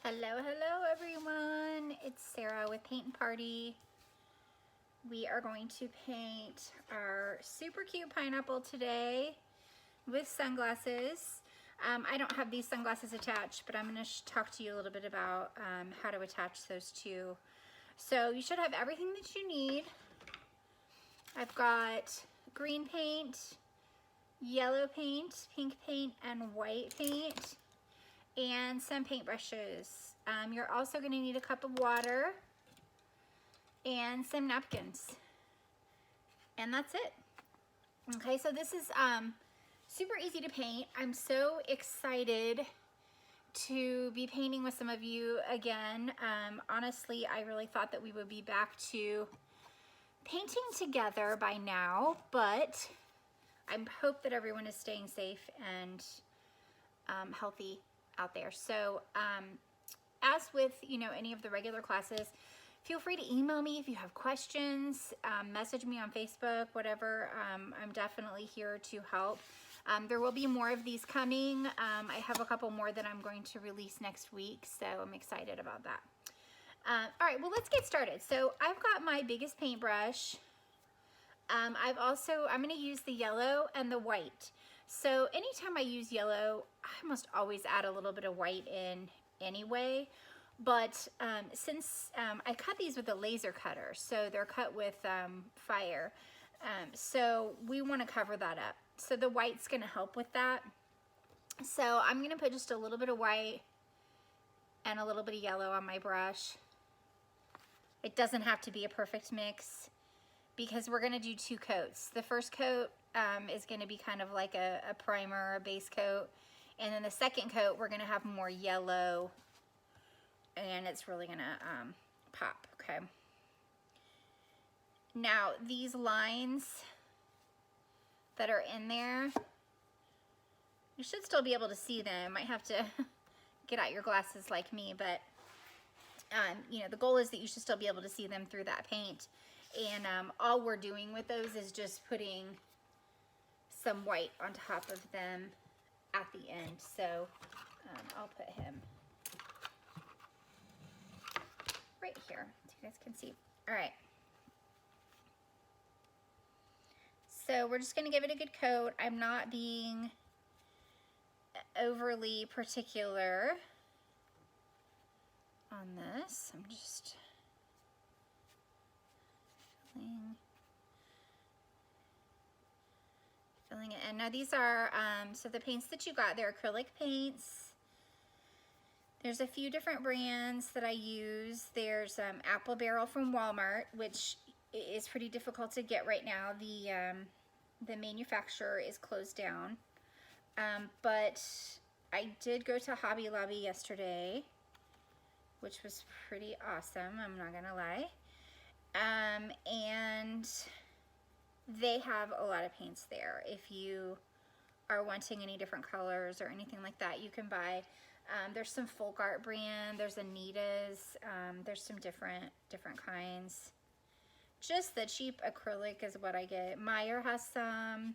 Hello, hello everyone. It's Sarah with Paint and Party. We are going to paint our super cute pineapple today with sunglasses. I don't have these sunglasses attached, but I'm going to talk to you a little bit about how to attach those two. So you should have everything that you need. I've got green paint, yellow paint, pink paint, and white paint, and some paintbrushes. You're also going to need a cup of water and some napkins, and that's it. Okay, so this is super easy to paint. I'm so excited to be painting with some of you again. Honestly, I really thought that we would be back to painting together by now, but I hope that everyone is staying safe and healthy out there. So as with any of the regular classes, feel free to email me if you have questions, message me on Facebook, whatever. I'm definitely here to help. There will be more of these coming. I have a couple more that I'm going to release next week, so I'm excited about that. All right, well, let's get started. So I've got my biggest paintbrush. I'm going to use the yellow and the white. So anytime I use yellow, I almost always add a little bit of white in anyway. But since I cut these with a laser cutter, so they're cut with fire, so we want to cover that up. So the white's going to help with that. So I'm going to put just a little bit of white and a little bit of yellow on my brush. It doesn't have to be a perfect mix because we're going to do two coats. The first coat is going to be kind of like a primer, a base coat. And then the second coat, we're going to have more yellow, and it's really going to pop, okay? Now, these lines that are in there, you should still be able to see them. Might have to get out your glasses like me, but the goal is that you should still be able to see them through that paint. And all we're doing with those is just putting some white on top of them at the end. So I'll put him right here so you guys can see. All right. So we're just going to give it a good coat. I'm not being overly particular on this. I'm just filling it in. Now these are, so the paints that you got, they're acrylic paints. There's a few different brands that I use. There's Apple Barrel from Walmart, which is pretty difficult to get right now. The manufacturer is closed down. But I did go to Hobby Lobby yesterday, which was pretty awesome, I'm not gonna lie. And they have a lot of paints there. If you are wanting any different colors or anything like that, you can buy. There's some folk art brand, there's Anita's, there's some different kinds. Just the cheap acrylic is what I get. Meyer has some.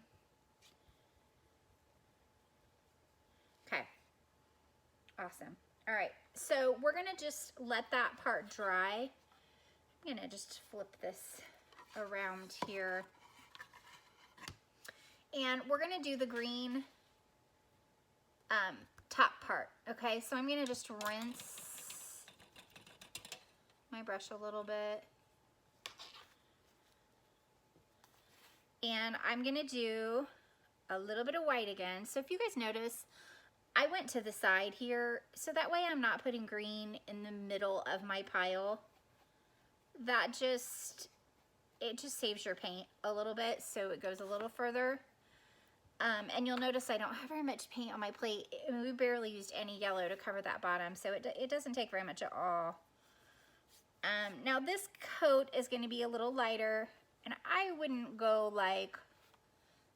Okay, awesome. All right, so we're gonna just let that part dry. I'm gonna just flip this around here. And we're gonna do the green top part, okay? So I'm gonna just rinse my brush a little bit. And I'm gonna do a little bit of white again. So if you guys notice, I went to the side here, so that way I'm not putting green in the middle of my pile. That it just saves your paint a little bit, so it goes a little further. And you'll notice I don't have very much paint on my plate. I mean, we barely used any yellow to cover that bottom, so it doesn't take very much at all. Now this coat is going to be a little lighter, and I wouldn't go like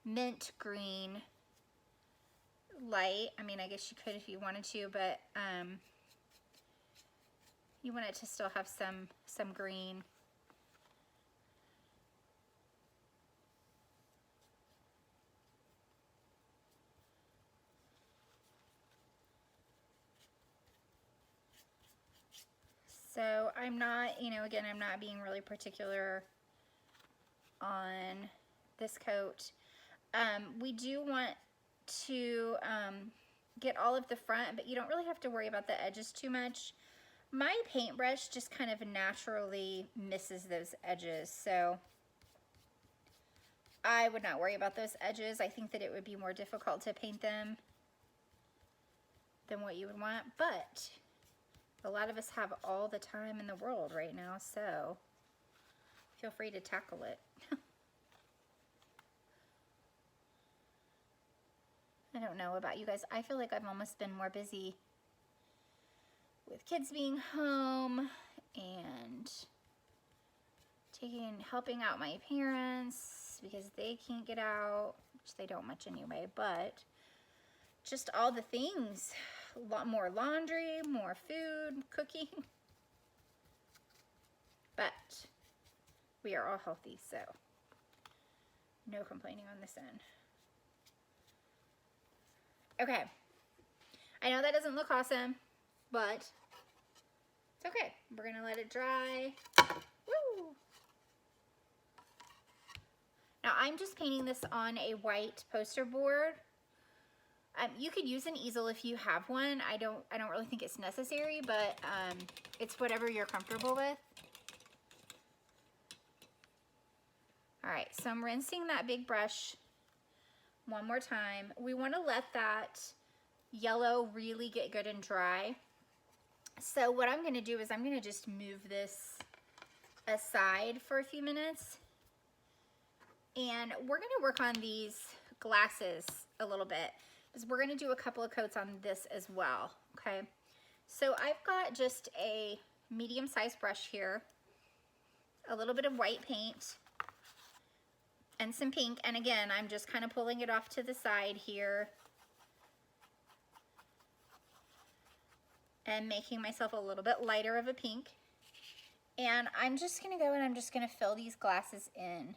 mint green light. I mean, I guess you could if you wanted to, but you want it to still have some green. So I'm not, you know, again, I'm not being really particular on this coat. We do want to get all of the front, but you don't really have to worry about the edges too much. My paintbrush just kind of naturally misses those edges, so I would not worry about those edges. I think that it would be more difficult to paint them than what you would want, but a lot of us have all the time in the world right now, so feel free to tackle it. I don't know about you guys. I feel like I've almost been more busy with kids being home and helping out my parents because they can't get out, which they don't much anyway, but just all the things. A lot more laundry, more food, cooking. But we are all healthy, so no complaining on this end. Okay, I know that doesn't look awesome, but it's okay. We're gonna let it dry. Woo! Now I'm just painting this on a white poster board. You could use an easel if you have one. I don't really think it's necessary, but it's whatever you're comfortable with. All right, so I'm rinsing that big brush one more time. We want to let that yellow really get good and dry. So what I'm going to do is I'm going to just move this aside for a few minutes. And we're going to work on these glasses a little bit, because we're going to do a couple of coats on this as well, okay? So I've got just a medium-sized brush here, a little bit of white paint, and some pink. And again, I'm just kind of pulling it off to the side here and making myself a little bit lighter of a pink. And I'm just going to go and I'm just going to fill these glasses in.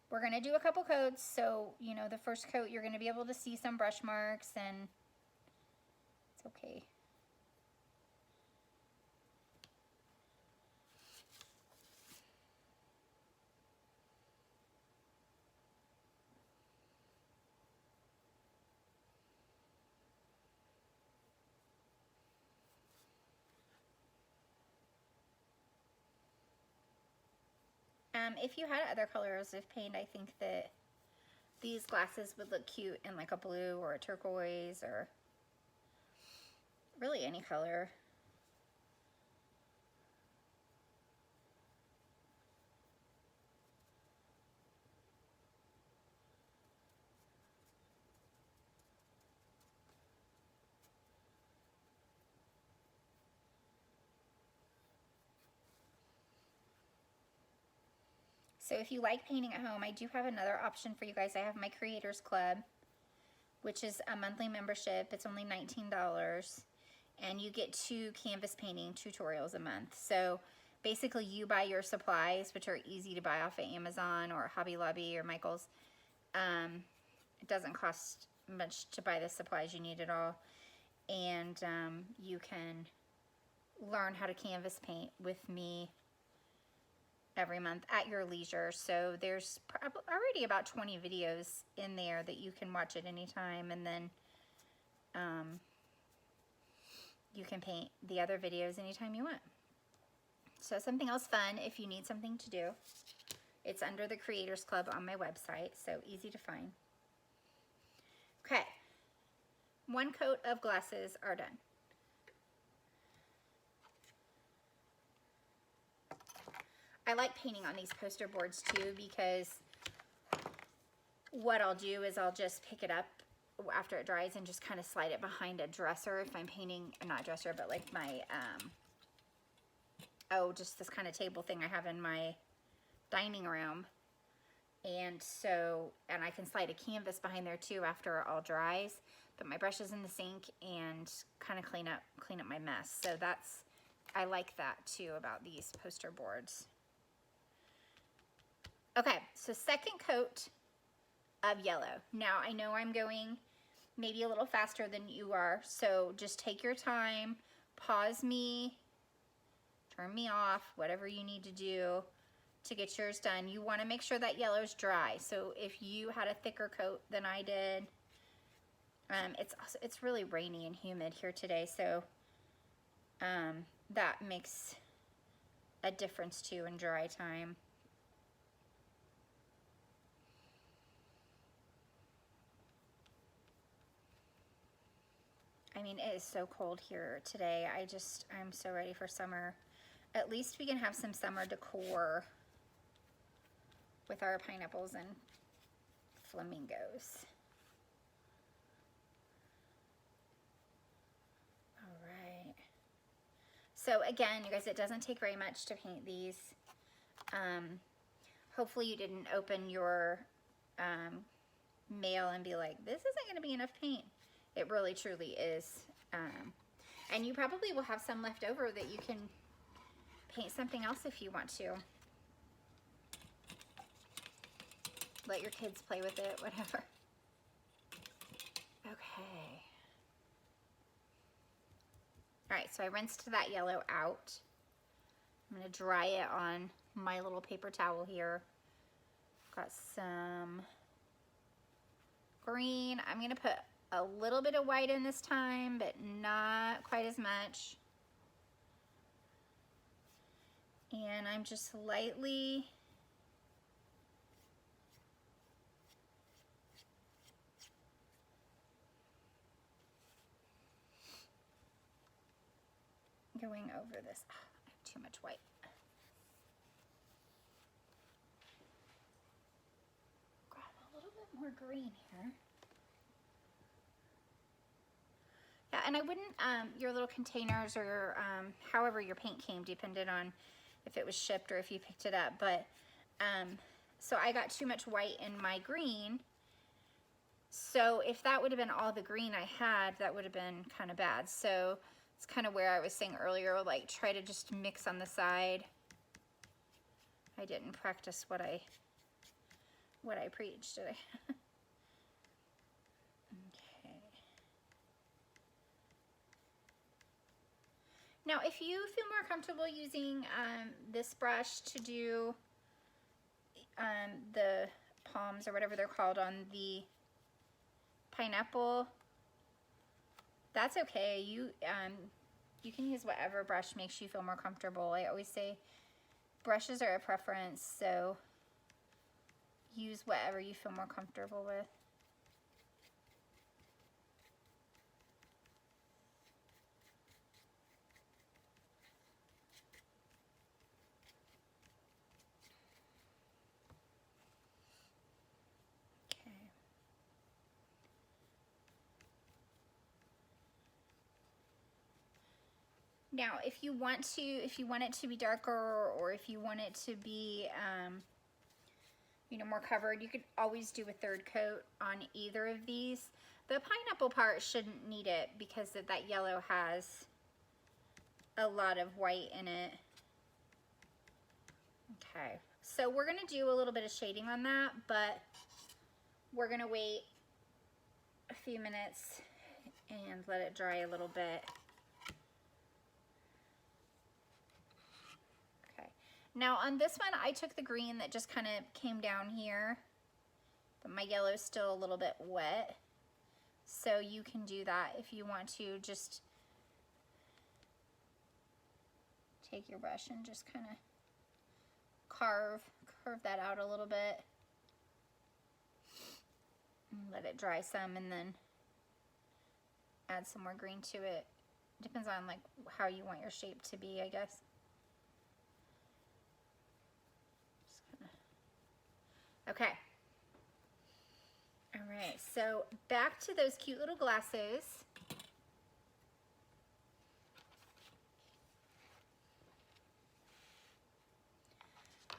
We're going to do a couple coats, so, you know, the first coat you're going to be able to see some brush marks, and it's okay. If you had other colors of paint, I think that these glasses would look cute in like a blue or a turquoise or really any color. So if you like painting at home, I do have another option for you guys. I have my Creators Club, which is a monthly membership. It's only $19, and you get 2 canvas painting tutorials a month. So basically you buy your supplies, which are easy to buy off of Amazon or Hobby Lobby or Michael's. It doesn't cost much to buy the supplies you need at all. And you can learn how to canvas paint with me every month at your leisure. So there's already about 20 videos in there that you can watch at any time, and then you can paint the other videos anytime you want. So something else fun if you need something to do. It's under the Creators Club on my website, so easy to find. Okay, 1 coat of glasses are done. I like painting on these poster boards too, because what I'll do is I'll just pick it up after it dries and just kind of slide it behind a dresser if I'm painting, not dresser, but like my, just this kind of table thing I have in my dining room. And so, and I can slide a canvas behind there too after it all dries, put my brushes in the sink and kind of clean up my mess. So I like that too about these poster boards. Okay, so second coat of yellow. Now I know I'm going maybe a little faster than you are, so just take your time, pause me turn me off, whatever you need to do to get yours done. You want to make sure that yellow's dry. So if you had a thicker coat than I did, it's really rainy and humid here today, so that makes a difference too in dry time. I mean, it is so cold here today. I'm so ready for summer. At least we can have some summer decor with our pineapples and flamingos. All right. So again, you guys, it doesn't take very much to paint these. Hopefully you didn't open your mail and be like, this isn't going to be enough paint. It really truly is. And you probably will have some left over that you can paint something else if you want to. Let your kids play with it, whatever. Okay. All right, so I rinsed that yellow out. I'm gonna dry it on my little paper towel here. Got some green. I'm gonna put a little bit of white in this time, but not quite as much. And I'm just lightly going over this. Oh, I have too much white. Grab a little bit more green here. Yeah, and I wouldn't, your little containers or however your paint came depended on if it was shipped or if you picked it up, but so I got too much white in my green, so if that would have been all the green I had, that would have been kind of bad. So it's kind of where I was saying earlier, like try to just mix on the side. I didn't practice what I preached, did I? Now, if you feel more comfortable using this brush to do the palms or whatever they're called on the pineapple, that's okay. You can use whatever brush makes you feel more comfortable. I always say brushes are a preference, so use whatever you feel more comfortable with. Now, if you want it to be darker, or if you want it to be, you know, more covered, you could always do a third coat on either of these. The pineapple part shouldn't need it because that yellow has a lot of white in it. Okay, so we're gonna do a little bit of shading on that, but we're gonna wait a few minutes and let it dry a little bit. Now on this one, I took the green that just kind of came down here, but my yellow is still a little bit wet. So you can do that if you want to. Just take your brush and just kind of curve that out a little bit. And let it dry some and then add some more green to it. Depends on like how you want your shape to be, I guess. Okay. All right, so back to those cute little glasses.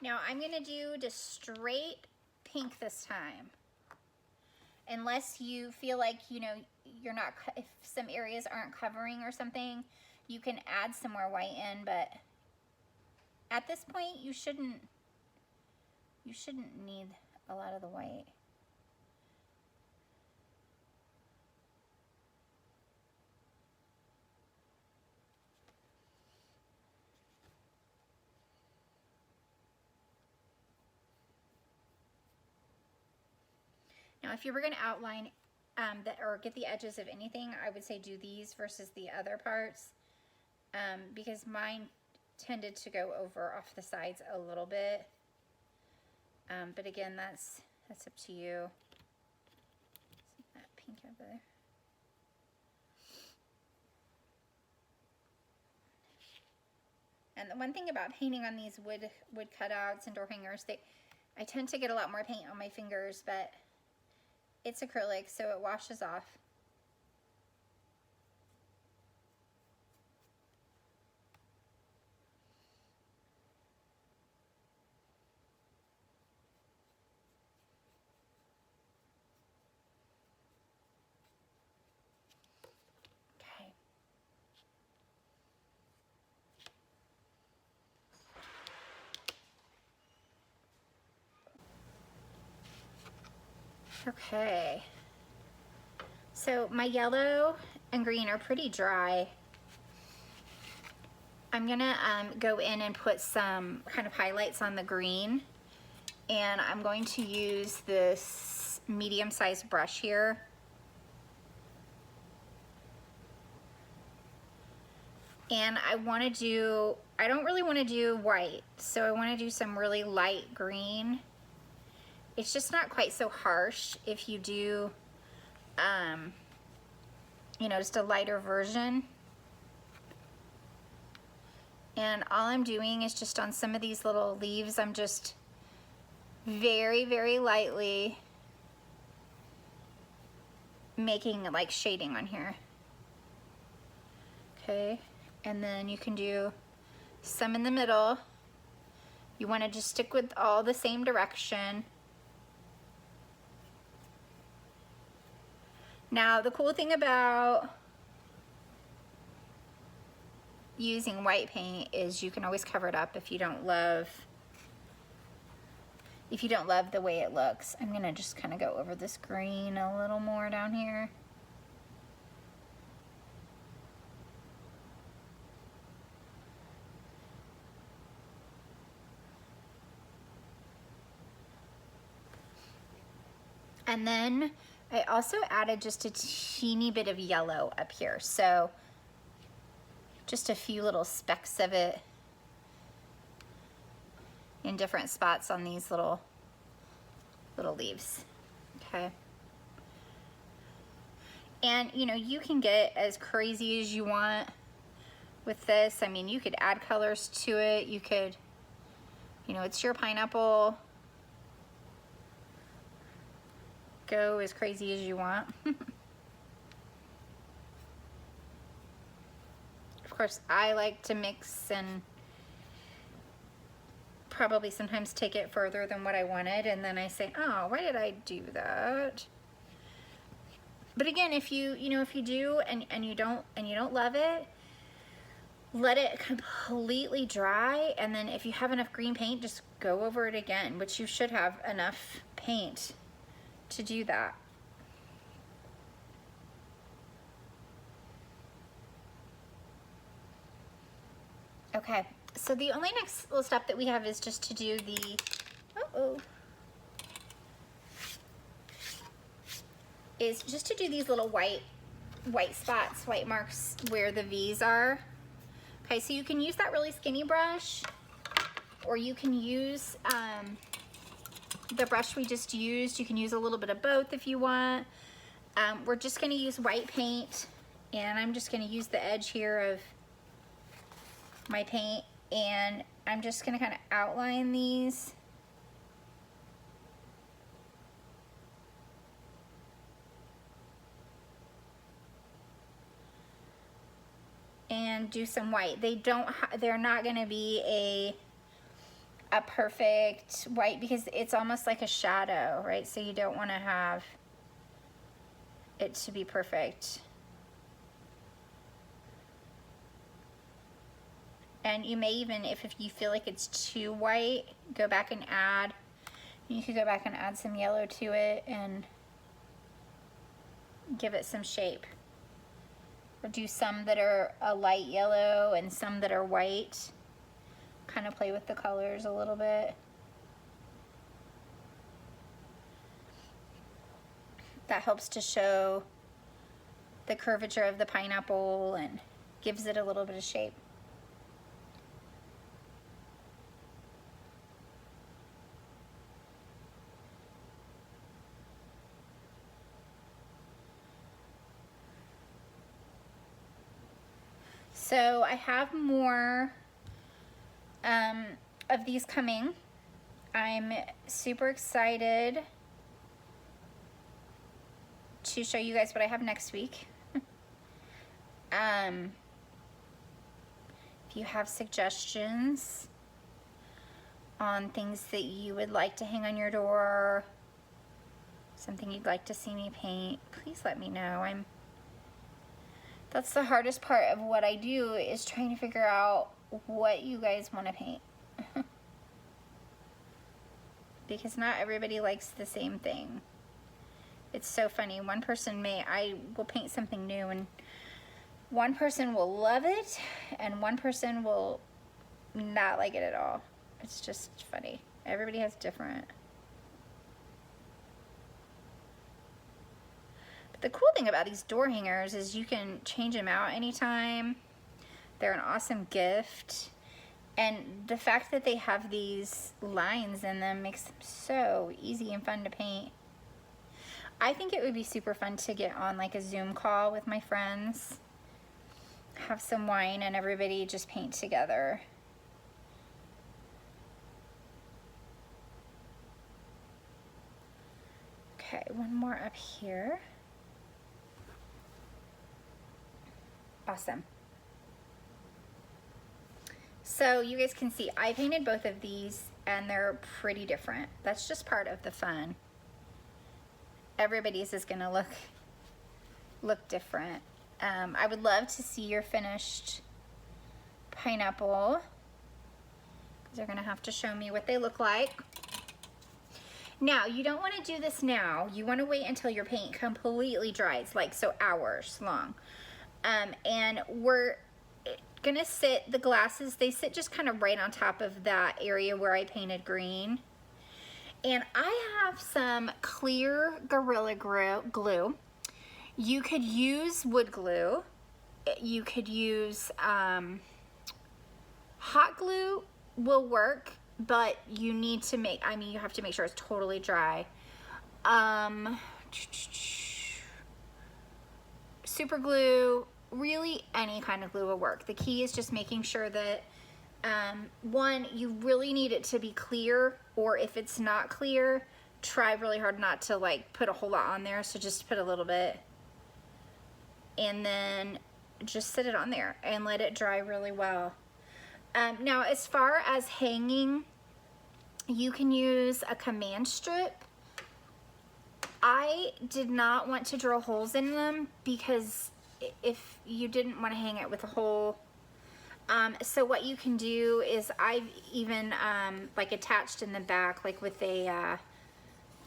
Now I'm gonna do just straight pink this time. Unless you feel like, you know, you're not, if some areas aren't covering or something, you can add some more white in, but at this point you shouldn't need a lot of the white. Now, if you were gonna outline or get the edges of anything, I would say do these versus the other parts, because mine tended to go over off the sides a little bit. But again, that's up to you. That pink over there. And the one thing about painting on these wood cutouts and door hangers, I tend to get a lot more paint on my fingers, but it's acrylic, so it washes off. Okay, so my yellow and green are pretty dry. I'm gonna go in and put some kind of highlights on the green, and I'm going to use this medium-sized brush here. And I don't really want to do white, so I want to do some really light green. It's just not quite so harsh if you do, you know, just a lighter version. And all I'm doing is just on some of these little leaves, I'm just very, very lightly making like shading on here. Okay, and then you can do some in the middle. You want to just stick with all the same direction. Now, the cool thing about using white paint is you can always cover it up if you don't love the way it looks. I'm gonna just kind of go over this green a little more down here. And then I also added just a teeny bit of yellow up here. So just a few little specks of it in different spots on these little leaves. Okay. And you know, you can get as crazy as you want with this. I mean, you could add colors to it. You could, you know, it's your pineapple. Go as crazy as you want. Of course, I like to mix and probably sometimes take it further than what I wanted, and then I say, oh, why did I do that? But again, if you do and you don't love it, let it completely dry, and then if you have enough green paint, just go over it again, which you should have enough paint to do that. Okay, so the only next little step that we have is just to do the, is just to do these little white spots, white marks where the V's are. Okay, so you can use that really skinny brush, or you can use the brush we just used. You can use a little bit of both if you want. We're just gonna use white paint, and I'm just gonna use the edge here of my paint, and I'm just gonna kind of outline these. And do some white. They're not gonna be a perfect white because it's almost like a shadow, right? So you don't wanna have it to be perfect. And you may even, if you feel like it's too white, go back and add. You could go back and add some yellow to it and give it some shape. Or do some that are a light yellow and some that are white. Kind of play with the colors a little bit. That helps to show the curvature of the pineapple and gives it a little bit of shape. So I have more of these coming. I'm super excited to show you guys what I have next week. If you have suggestions on things that you would like to hang on your door, something you'd like to see me paint, please let me know. That's the hardest part of what I do, is trying to figure out what you guys want to paint. Because not everybody likes the same thing. It's so funny. One person I will paint something new and one person will love it and one person will not like it at all. It's just funny. Everybody has different. But the cool thing about these door hangers is you can change them out anytime. They're an awesome gift. And the fact that they have these lines in them makes them so easy and fun to paint. I think it would be super fun to get on like a Zoom call with my friends, have some wine, and everybody just paint together. Okay, one more up here. Awesome. So you guys can see I painted both of these and they're pretty different. That's just part of the fun. Everybody's is gonna look different. I would love to see your finished pineapple. They're gonna have to show me what they look like. Now, you don't wanna do this now. You wanna wait until your paint completely dries, like so hours long. And we're gonna sit the glasses, they sit just kind of right on top of that area where I painted green. And I have some clear Gorilla Glue. You could use wood glue. You could use hot glue will work, but you need to you have to make sure it's totally dry. Super glue, really any kind of glue will work. The key is just making sure that one, you really need it to be clear, or if it's not clear, try really hard not to like put a whole lot on there, so just put a little bit. And then just sit it on there and let it dry really well. Now, as far as hanging, you can use a command strip. I did not want to drill holes in them because if you didn't want to hang it with a hole, so what you can do is I've even like attached in the back, like with a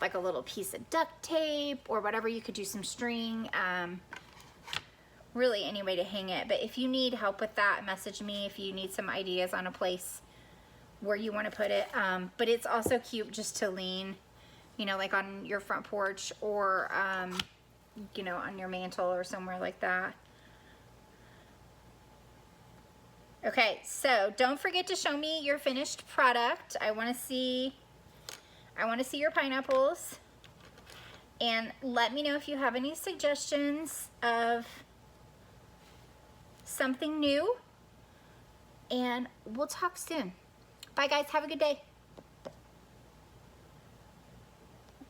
like a little piece of duct tape or whatever. You could do some string, really any way to hang it. But if you need help with that, message me if you need some ideas on a place where you want to put it. But it's also cute just to lean, you know, like on your front porch or you know, on your mantle or somewhere like that. Okay, so don't forget to show me your finished product. I want to see your pineapples, and let me know if you have any suggestions of something new, and we'll talk soon. Bye guys, have a good day.